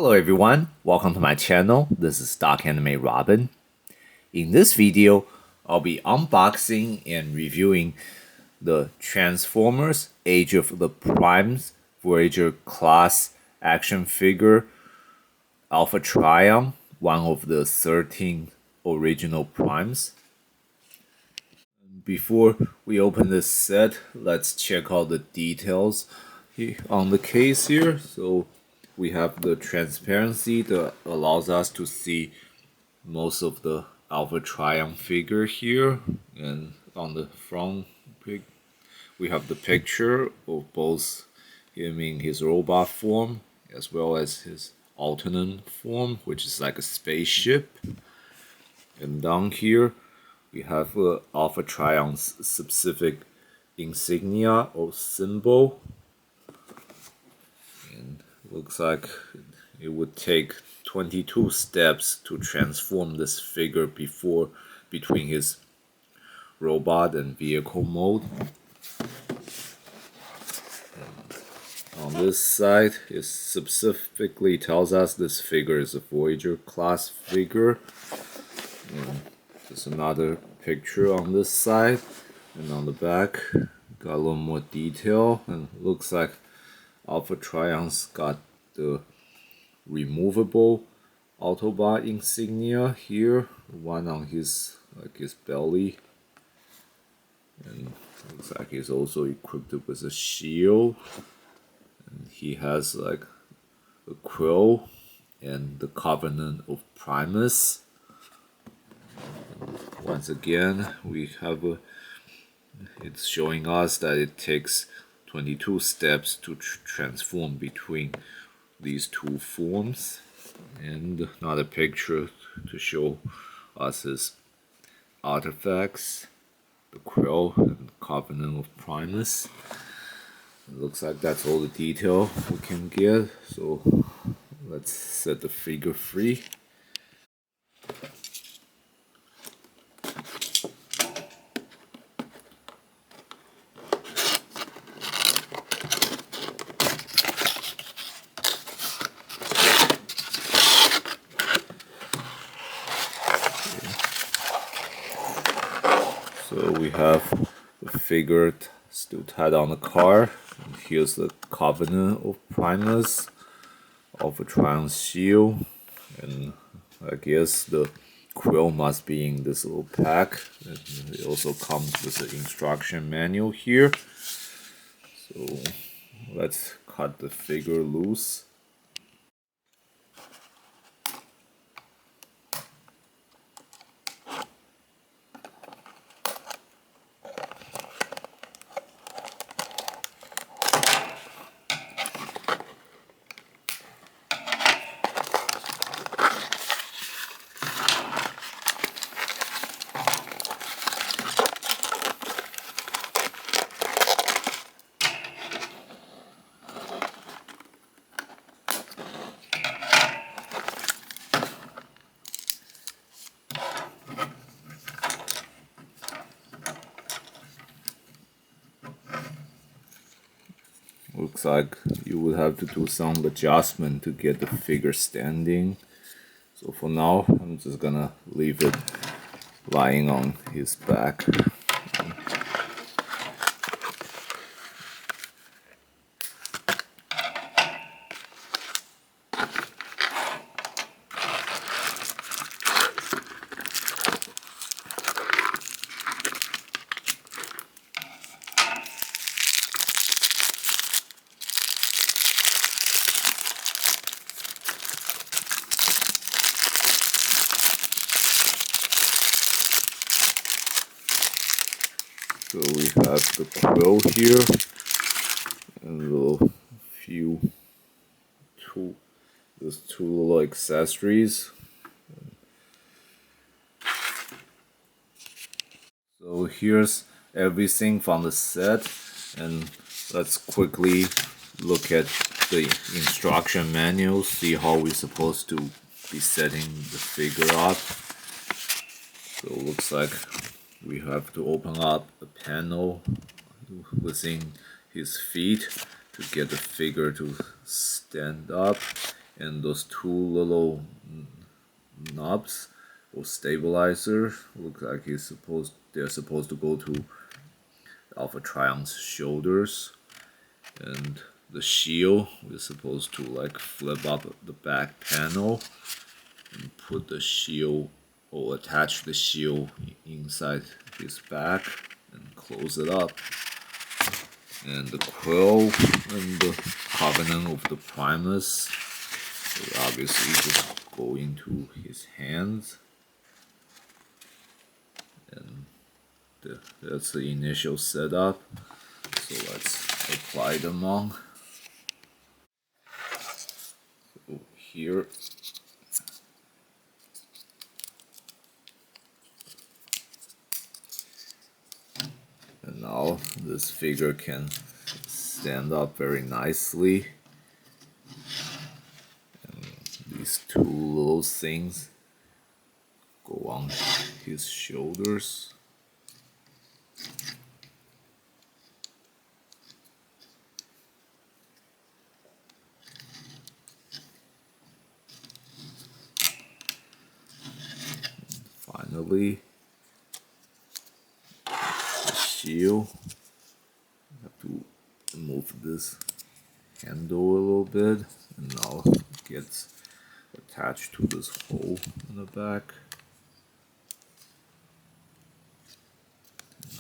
Hello everyone, welcome to my channel. This is Dark Anime Robin. In this video, I'll be unboxing and reviewing the Transformers Age of the Primes Voyager class action figure Alpha Trion, one of the 13 original primes. Before we open this set, let's check out the details on the case here. So we have the transparency that allows us to see most of the Alpha Trion figure here, and on the front we have the picture of both him in his robot form as well as his alternate form, which is like a spaceship. And down here we have Alpha Trion's specific insignia or symbol, and looks like it would take 22 steps to transform this figure between his robot and vehicle mode. And on this side, it specifically tells us this figure is a Voyager class figure. And there's another picture on this side, and on the back got a little more detail, and looks like Alpha Trion's got the removable Autobot Insignia here, one on his belly, and looks like he's also equipped with a shield, and he has like a quill and the Covenant of Primus. And once again, we have it's showing us that it takes 22 steps to transform between these two forms, and another picture to show us his artifacts, the quill and Covenant of Primus. It looks like that's all the detail we can get, so let's set the figure free. So we have the figure still tied on the car. And here's the Covenant of Primus, Alpha Trion's shield, and I guess the quill must be in this little pack. It also comes with the instruction manual here. So let's cut the figure loose. Looks like you would have to do some adjustment to get the figure standing. So for now, I'm just gonna leave it lying on his back. So we have the quill here, and those two little accessories. So here's everything from the set, and let's quickly look at the instruction manual, see how we're supposed to be setting the figure up. So it looks like we have to open up a panel within his feet to get the figure to stand up, and those two little knobs or stabilizer look like they're supposed to go to Alpha Trion's shoulders, and the shield is supposed to like flip up the back panel and put the shield or attach the shield inside his back and close it up. And the quill and the covenant of the Primus will obviously just go into his hands. And that's the initial setup. So let's apply them on. So here, and now this figure can stand up very nicely. And these two little things go on his shoulders. Finally, the shield. I have to move this handle a little bit, and now it gets attached to this hole in the back.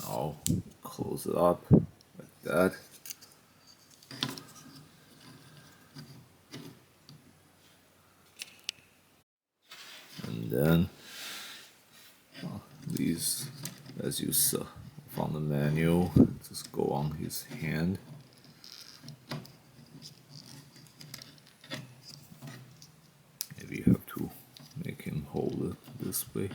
Now close it up like that. And then these, as you saw from the manual, just go on his hand. Maybe you have to make him hold it this way.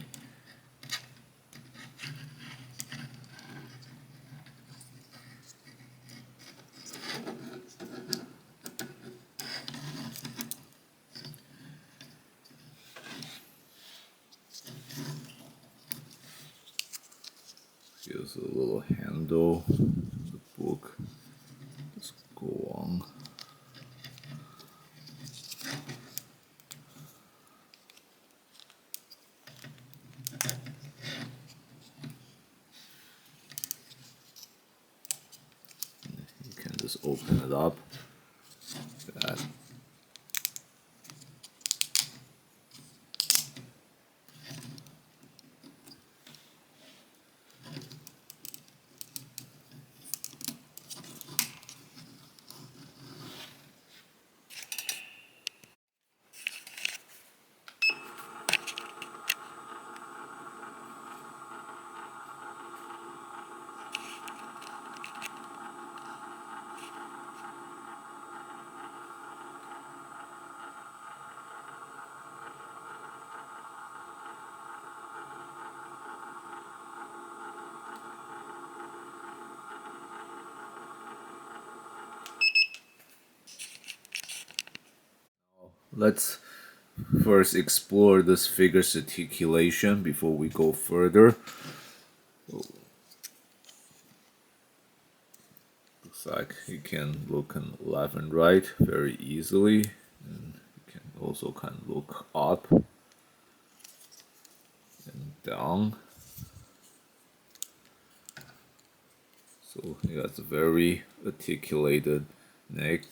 Here's a little handle, the book, just go on. You can just open it up, that. Let's first explore this figure's articulation before we go further. Looks like he can look left and right very easily, and he can also kind of look up and down. So he has a very articulated neck.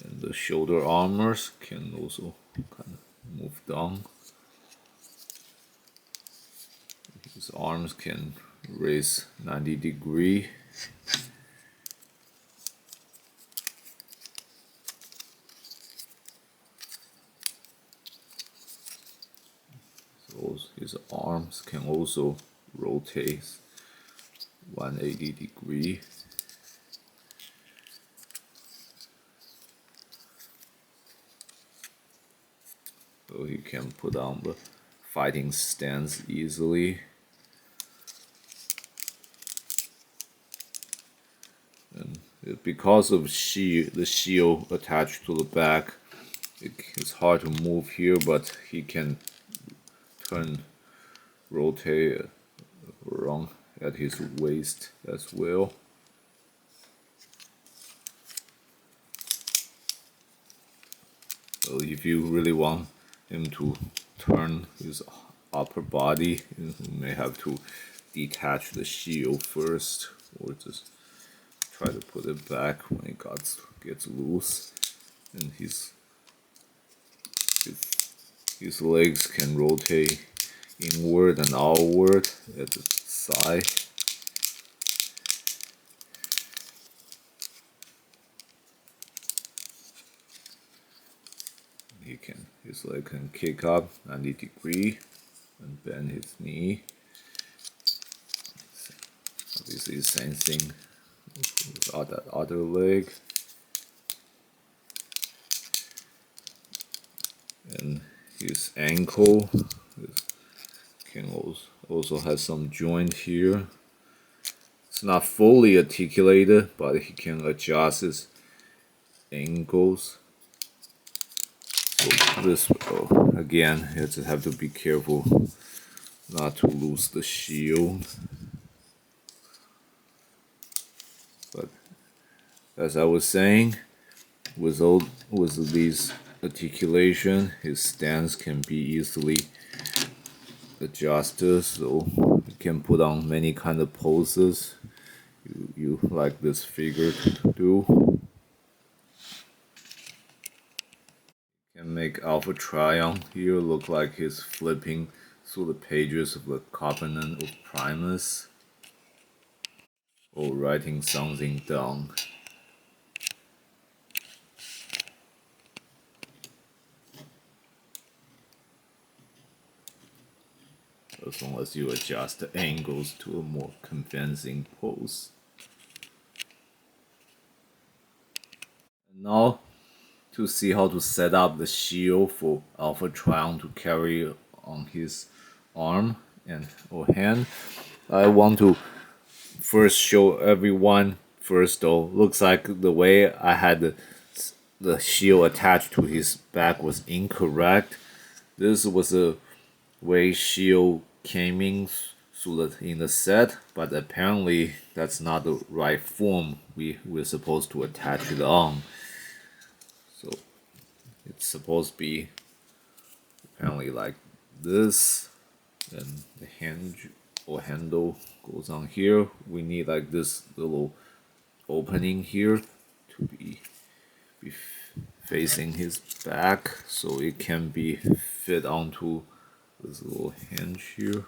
And the shoulder armors can also kind of move down. His arms can raise 90 degrees. So his arms can also rotate 180 degrees. So he can put on the fighting stance easily. And because of the shield attached to the back, it's hard to move here, but he can rotate around at his waist as well. So if you really want him to turn his upper body, you may have to detach the shield first, or just try to put it back when it gets loose. And his legs can rotate inward and outward at the side. His leg can kick up 90 degrees and bend his knee. Obviously, same thing with that other leg. And his ankle can also has some joint here. It's not fully articulated, but he can adjust his ankles. So this again, you just have to be careful not to lose the shield. But as I was saying, with these articulation, his stance can be easily adjusted, so you can put on many kind of poses you like this figure to do. Can make Alpha Trion here look like he's flipping through the pages of the Covenant of Primus, or writing something down. As long as you adjust the angles to a more convincing pose. And now, to see how to set up the shield for Alpha Trion to carry on his arm or hand, I want to first show everyone. First though, looks like the way I had the shield attached to his back was incorrect. This was a way shield came in the set, but apparently that's not the right form we're supposed to attach it on. So it's supposed to be apparently like this, and the hinge or handle goes on here. We need like this little opening here to be facing his back, so it can be fit onto this little hinge here.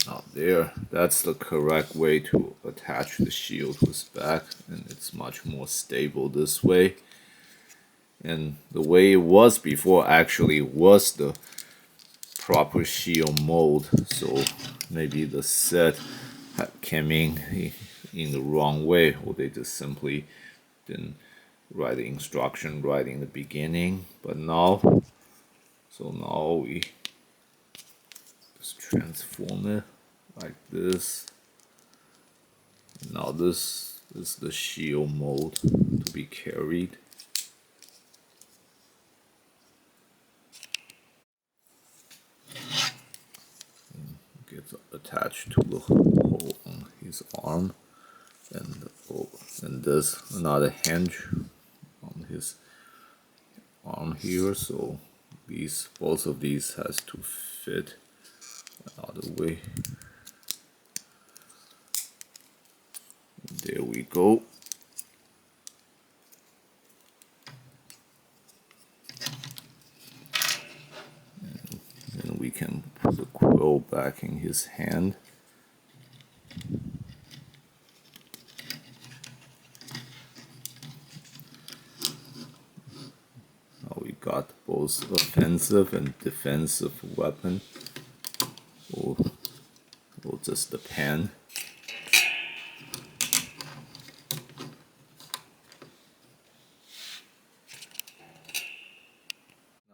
Now there, that's the correct way to attach the shield to his back, and it's much more stable this way. And the way it was before actually was the proper shield mold, so maybe the set came in the wrong way, or they just simply didn't write the instruction right in the beginning. But now we just transform it like this. Now this is the shield mold to be carried. Gets attached to the hole on his arm, and there's another hinge on his arm here, so both of these has to fit another way. There we go. And we can put the quill back in his hand. Now we got both offensive and defensive weapon, or just the pen.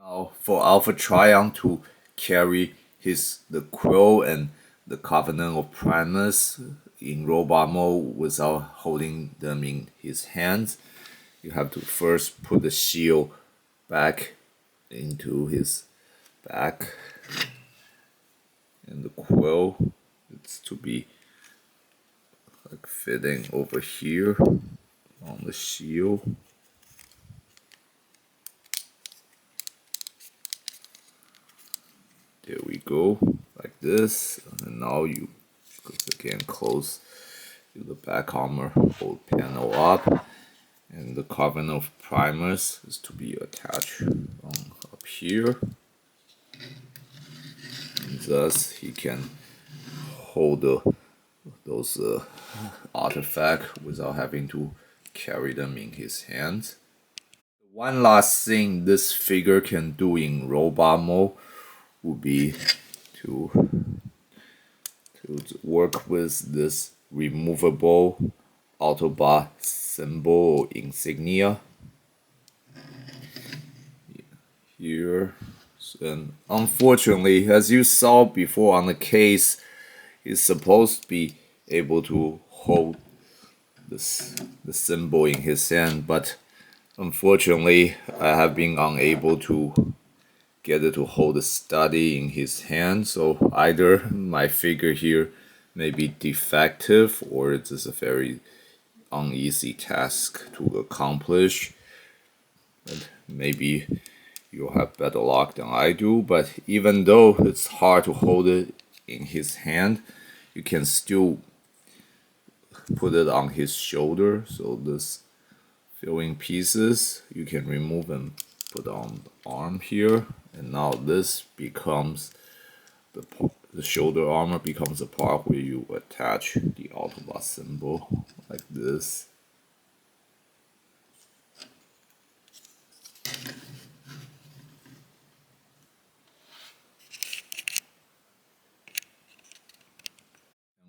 Now for Alpha Trion to carry the quill and the Covenant of Primus in robot mode without holding them in his hands, you have to first put the shield back into his back, and the quill, it's to be like fitting over here on the shield. There we go, like this. And now you again close the back armor hold panel up, and the carbon of primers is to be attached up here. And thus he can hold those artifacts without having to carry them in his hands. One last thing this figure can do in robot mode would be to work with this removable Autobot symbol insignia here. And unfortunately, as you saw before on the case, it's supposed to be able to hold the symbol in his hand, but unfortunately, I have been unable to get it to hold the study in his hand. So either my figure here may be defective, or it is a very uneasy task to accomplish. And maybe you'll have better luck than I do, but even though it's hard to hold it in his hand, you can still put it on his shoulder. So this filling pieces you can remove and put on the arm here, and now this becomes the shoulder armor becomes the part where you attach the Autobot symbol like this.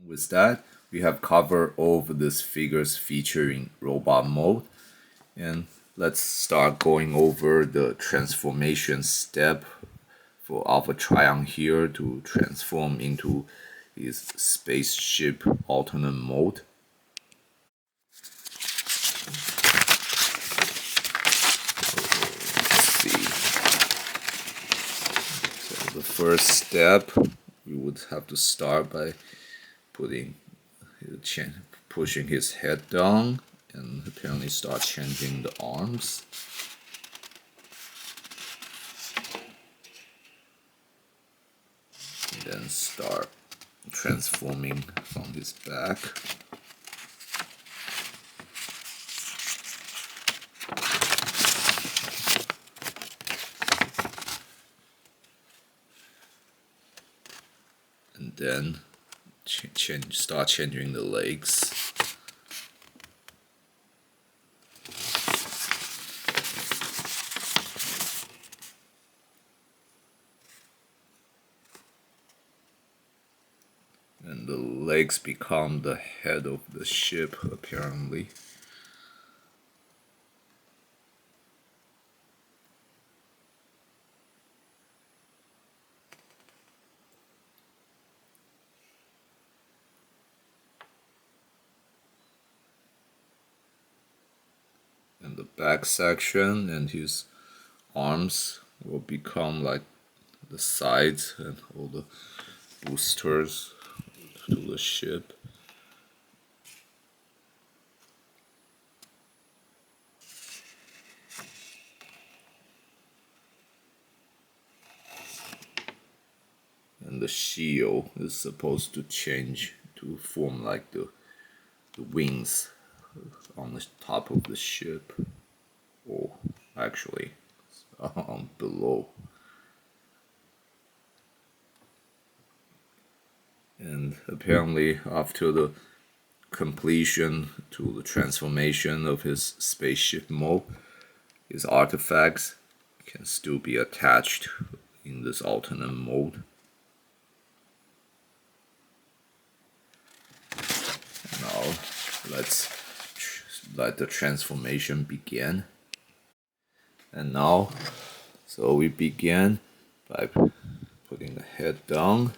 With that, we have covered all of this figure's feature in robot mode, and let's start going over the transformation step for Alpha Trion here to transform into his spaceship alternate mode. Let's see. So the first step, we would have to start by pushing his head down, and apparently start changing the arms. And then start transforming from his back. And then start changing the legs. And the legs become the head of the ship, apparently. And the back section and his arms will become like the sides and all the boosters to the ship. And the shield is supposed to change to form like the wings on the top of the ship, or actually below. And apparently after the completion to the transformation of his spaceship mode, his artifacts can still be attached in this alternate mode. Now let's let the transformation begin. And now, so we begin by putting the head down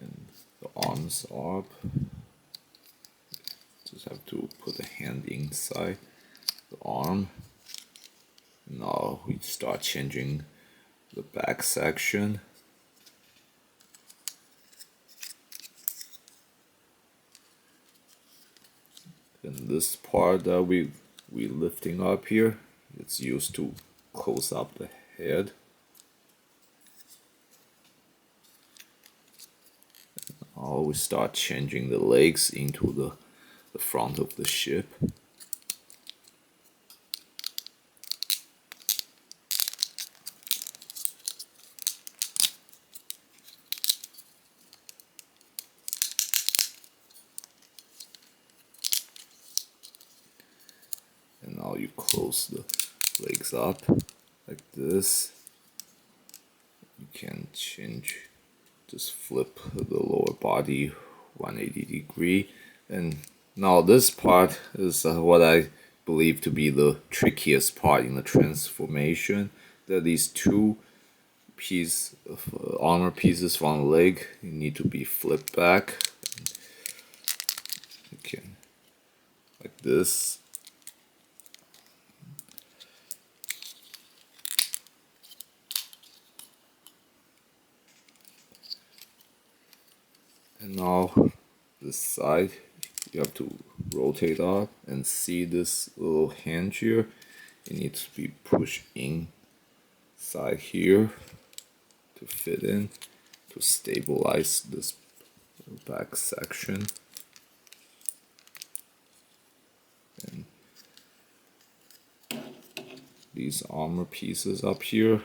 and the arms up. Just have to put the hand inside the arm. Now we start changing the back section. this part that we lifting up here, it's used to close up the head. Now we start changing the legs into the front of the ship. And now you close the legs up like this. You can change, just flip the lower body 180 degree. And now this part is what I believe to be the trickiest part in the transformation. There are these two armor pieces from the leg. You need to be flipped back. You can, like this. And now this side, you have to rotate up and see this little hinge here. It needs to be pushed inside here to fit in, to stabilize this back section. And these armor pieces up here,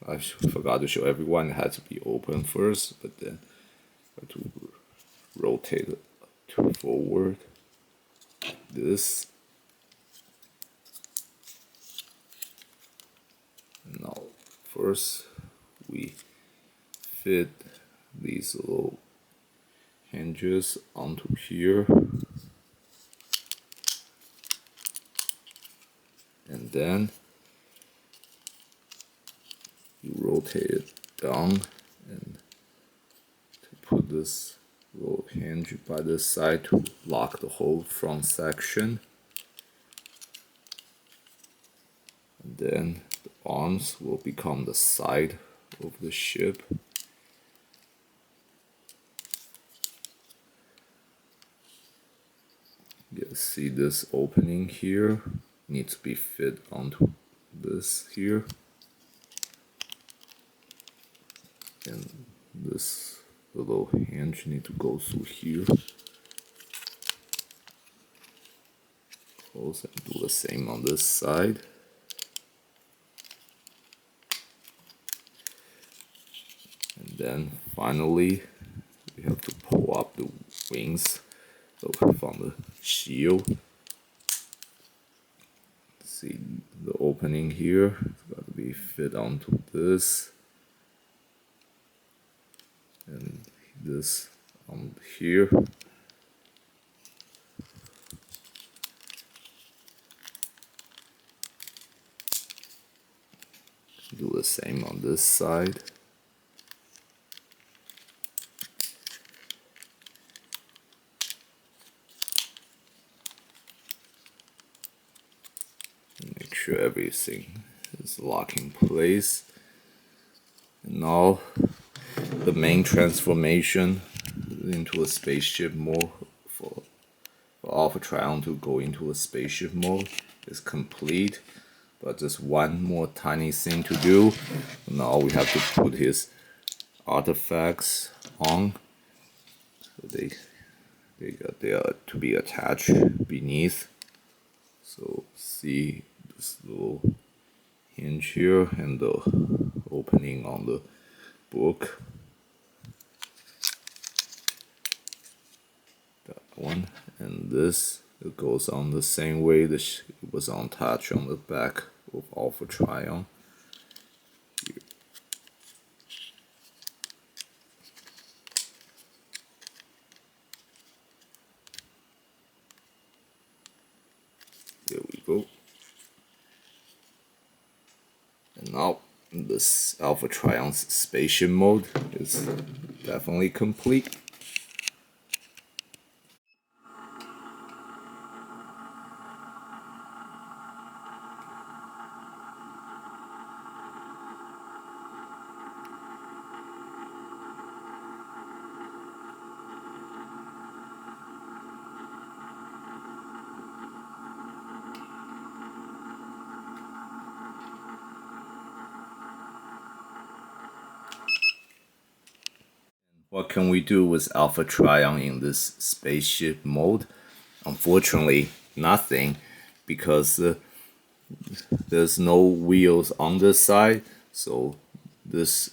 I forgot to show everyone, it had to be open first, but then to rotate it to forward like this. And now first we fit these little hinges onto here, and then you rotate it down and put this little hinge by this side to lock the whole front section. And then the arms will become the side of the ship. You see this opening here needs to be fit onto this here. And this little hinge need to go through here. Close and do the same on this side. And then finally we have to pull up the wings from the shield. See the opening here, it's got to be fit onto this. And this on here. Do the same on this side. Make sure everything is locked in place. And now the main transformation into a spaceship mode for Alpha Trion to go into a spaceship mode is complete. But just one more tiny thing to do. Now we have to put his artifacts on. So they are to be attached beneath. So see this little hinge here and the opening on the book. That one, and this, it goes on the same way it was attached on the back of Alpha Trion. Here. There we go. And now this Alpha Trion's spaceship mode is definitely complete. What can we do with Alpha Trion in this spaceship mode? Unfortunately, nothing, because there's no wheels on the side, so this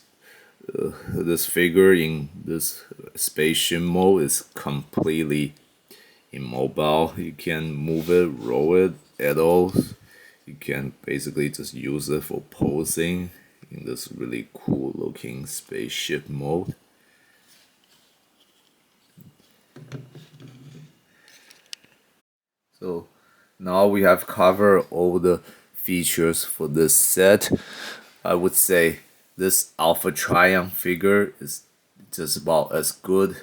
this figure in this spaceship mode is completely immobile. You can't move it, roll it at all. You can basically just use it for posing in this really cool looking spaceship mode. So now we have covered all the features for this set. I would say this Alpha Trion figure is just about as good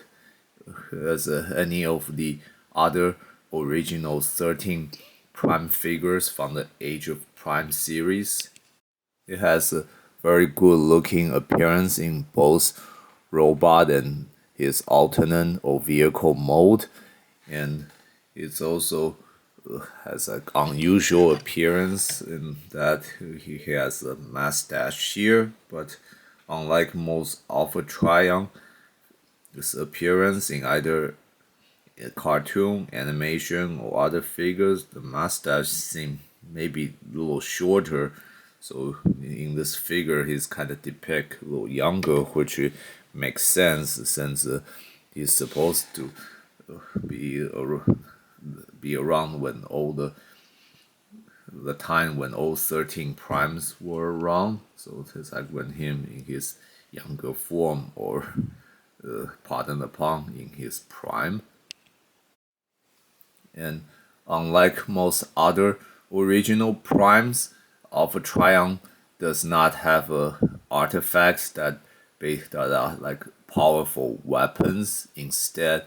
as any of the other original 13 Prime figures from the Age of Prime series. It has a very good looking appearance in both robot and his alternate or vehicle mode, and it's also has an unusual appearance in that he has a mustache here, but unlike most Alpha Trion, this appearance in either a cartoon, animation, or other figures, the mustache seems maybe a little shorter. So in this figure, he's kind of depict a little younger, which makes sense since he's supposed to be around when all the time when all 13 primes were around. So it's like when him in his younger form, or pardon the pun, in his prime. And unlike most other original primes, Alpha Trion does not have artifacts that are like powerful weapons. Instead,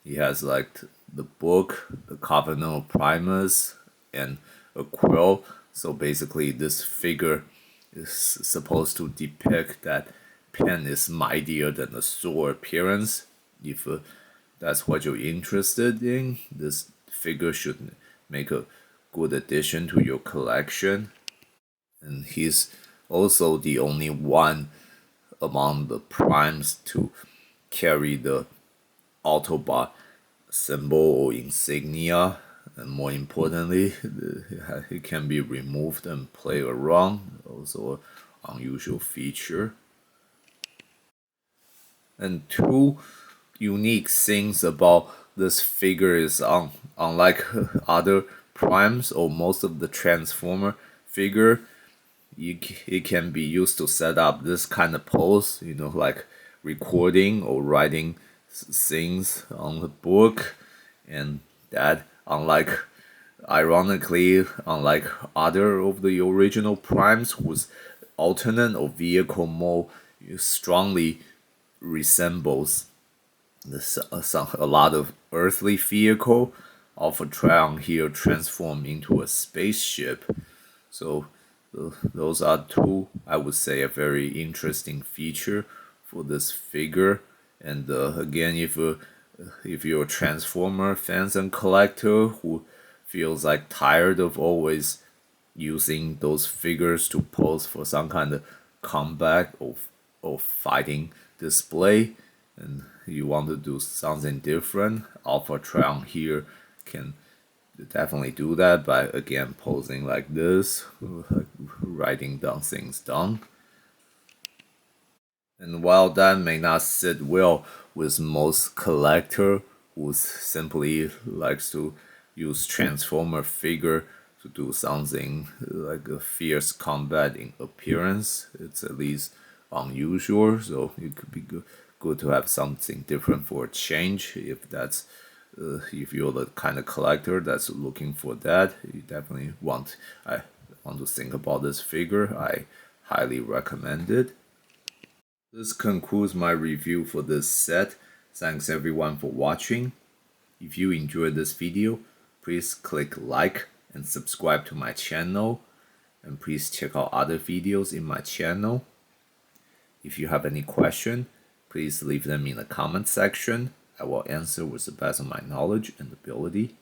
he has like the book, the Covenant Primus, and a quill. So basically, this figure is supposed to depict that pen is mightier than a sword appearance. If that's what you're interested in, this figure should make a good addition to your collection. And he's also the only one among the primes to carry the Autobot symbol or insignia, and more importantly, it can be removed and play around, also an unusual feature. And two unique things about this figure is unlike other primes or most of the Transformer figure, it can be used to set up this kind of pose, like recording or writing things on the book, and that ironically, unlike other of the original primes whose alternate or vehicle mode strongly resembles a lot of earthly vehicle, Alpha Trion here transform into a spaceship. So those are two, I would say, a very interesting feature for this figure. And again, if you're a Transformer fans and collector who feels like tired of always using those figures to pose for some kind of combat or fighting display, and you want to do something different, Alpha Trion here can definitely do that by again posing like this, writing down things down. And while that may not sit well with most collector who simply likes to use Transformer figure to do something like a fierce combat in appearance, it's at least unusual. So it could be good to have something different for a change. If you're the kind of collector that's looking for that, you definitely want to think about this figure. I highly recommend it. This concludes my review for this set. Thanks everyone for watching. If you enjoyed this video, please click like and subscribe to my channel, and please check out other videos in my channel. If you have any question, please leave them in the comment section. I will answer with the best of my knowledge and ability.